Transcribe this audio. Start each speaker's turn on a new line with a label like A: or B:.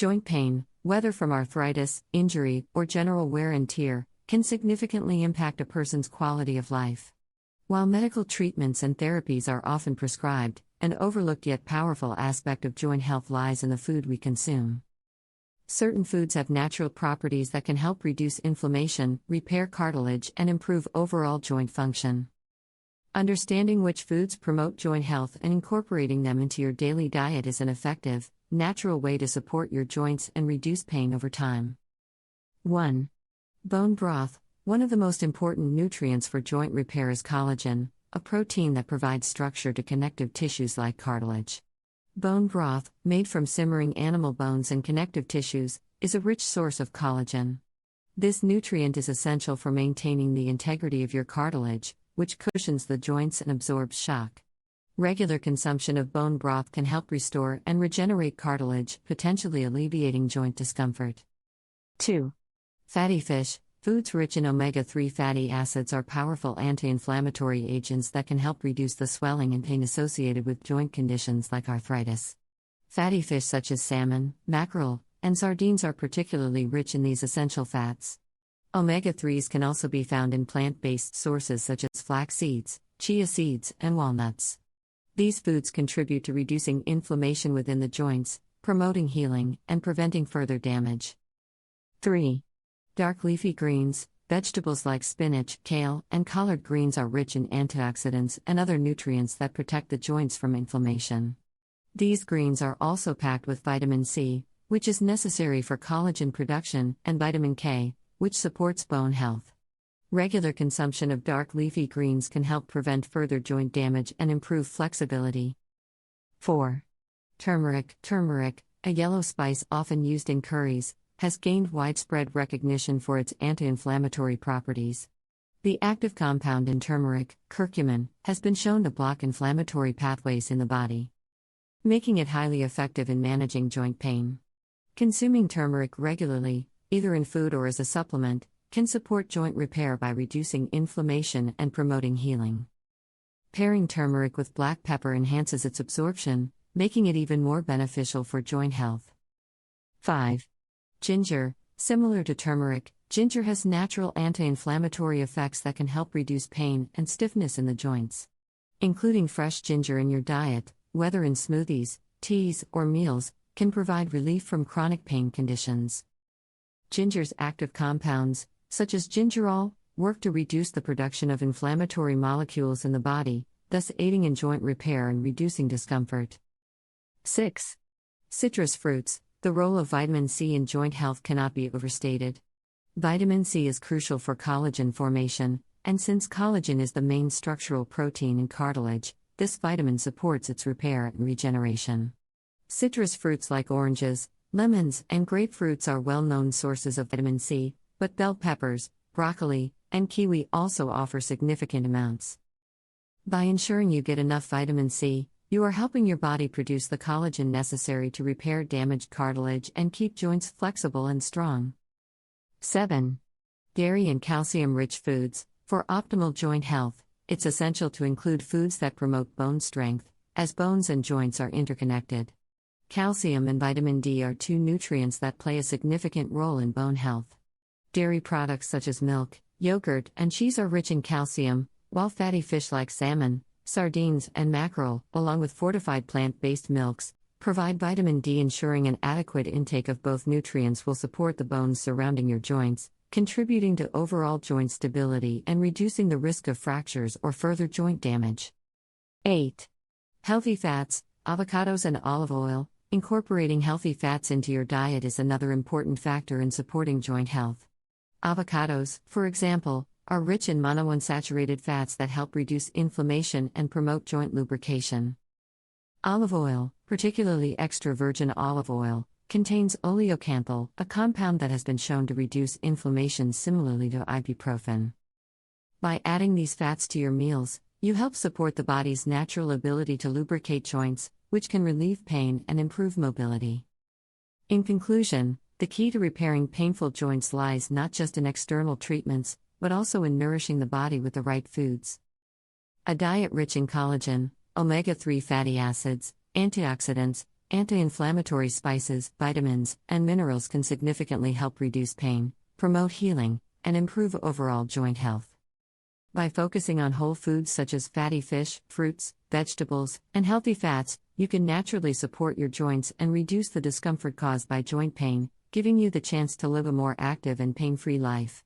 A: Joint pain, whether from arthritis, injury, or general wear and tear, can significantly impact a person's quality of life. While medical treatments and therapies are often prescribed, an overlooked yet powerful aspect of joint health lies in the food we consume. Certain foods have natural properties that can help reduce inflammation, repair cartilage, and improve overall joint function. Understanding which foods promote joint health and incorporating them into your daily diet is an effective, natural way to support your joints and reduce pain over time. 1. Bone broth. One of the most important nutrients for joint repair is collagen, a protein that provides structure to connective tissues like cartilage. Bone broth, made from simmering animal bones and connective tissues, is a rich source of collagen. This nutrient is essential for maintaining the integrity of your cartilage, which cushions the joints and absorbs shock. Regular consumption of bone broth can help restore and regenerate cartilage, potentially alleviating joint discomfort. 2. Fatty fish. Foods rich in omega-3 fatty acids are powerful anti-inflammatory agents that can help reduce the swelling and pain associated with joint conditions like arthritis. Fatty fish such as salmon, mackerel, and sardines are particularly rich in these essential fats. Omega-3s can also be found in plant-based sources such as flax seeds, chia seeds, and walnuts. These foods contribute to reducing inflammation within the joints, promoting healing, and preventing further damage. 3. Dark leafy greens. Vegetables like spinach, kale, and collard greens are rich in antioxidants and other nutrients that protect the joints from inflammation. These greens are also packed with vitamin C, which is necessary for collagen production, and vitamin K, which supports bone health. Regular consumption of dark leafy greens can help prevent further joint damage and improve flexibility. 4. Turmeric. Turmeric, a yellow spice often used in curries, has gained widespread recognition for its anti-inflammatory properties. The active compound in turmeric, curcumin, has been shown to block inflammatory pathways in the body, making it highly effective in managing joint pain. Consuming turmeric regularly, either in food or as a supplement, can support joint repair by reducing inflammation and promoting healing. Pairing turmeric with black pepper enhances its absorption, making it even more beneficial for joint health. 5. Ginger. Similar to turmeric, ginger has natural anti-inflammatory effects that can help reduce pain and stiffness in the joints. Including fresh ginger in your diet, whether in smoothies, teas, or meals, can provide relief from chronic pain conditions. Ginger's active compounds, such as gingerol, work to reduce the production of inflammatory molecules in the body, thus aiding in joint repair and reducing discomfort. 6. Citrus fruits. The role of vitamin C in joint health cannot be overstated. Vitamin C is crucial for collagen formation, and since collagen is the main structural protein in cartilage, this vitamin supports its repair and regeneration. Citrus fruits like oranges, lemons, and grapefruits are well-known sources of vitamin C, but bell peppers, broccoli, and kiwi also offer significant amounts. By ensuring you get enough vitamin C, you are helping your body produce the collagen necessary to repair damaged cartilage and keep joints flexible and strong. 7. Dairy and calcium-rich foods. For optimal joint health, it's essential to include foods that promote bone strength, as bones and joints are interconnected. Calcium and vitamin D are two nutrients that play a significant role in bone health. Dairy products such as milk, yogurt, and cheese are rich in calcium, while fatty fish like salmon, sardines, and mackerel, along with fortified plant-based milks, provide vitamin D. Ensuring an adequate intake of both nutrients will support the bones surrounding your joints, contributing to overall joint stability and reducing the risk of fractures or further joint damage. 8. Healthy fats. Avocados and olive oil. Incorporating healthy fats into your diet is another important factor in supporting joint health. Avocados, for example, are rich in monounsaturated fats that help reduce inflammation and promote joint lubrication. Olive oil, particularly extra virgin olive oil, contains oleocanthal, a compound that has been shown to reduce inflammation similarly to ibuprofen. By adding these fats to your meals, you help support the body's natural ability to lubricate joints, which can relieve pain and improve mobility. In conclusion, the key to repairing painful joints lies not just in external treatments, but also in nourishing the body with the right foods. A diet rich in collagen, omega-3 fatty acids, antioxidants, Anti-inflammatory spices, vitamins, and minerals can significantly help reduce pain, promote healing, and improve overall joint health. By focusing on whole foods such as fatty fish, fruits, vegetables, and healthy fats, you can naturally support your joints and reduce the discomfort caused by joint pain, giving you the chance to live a more active and pain-free life.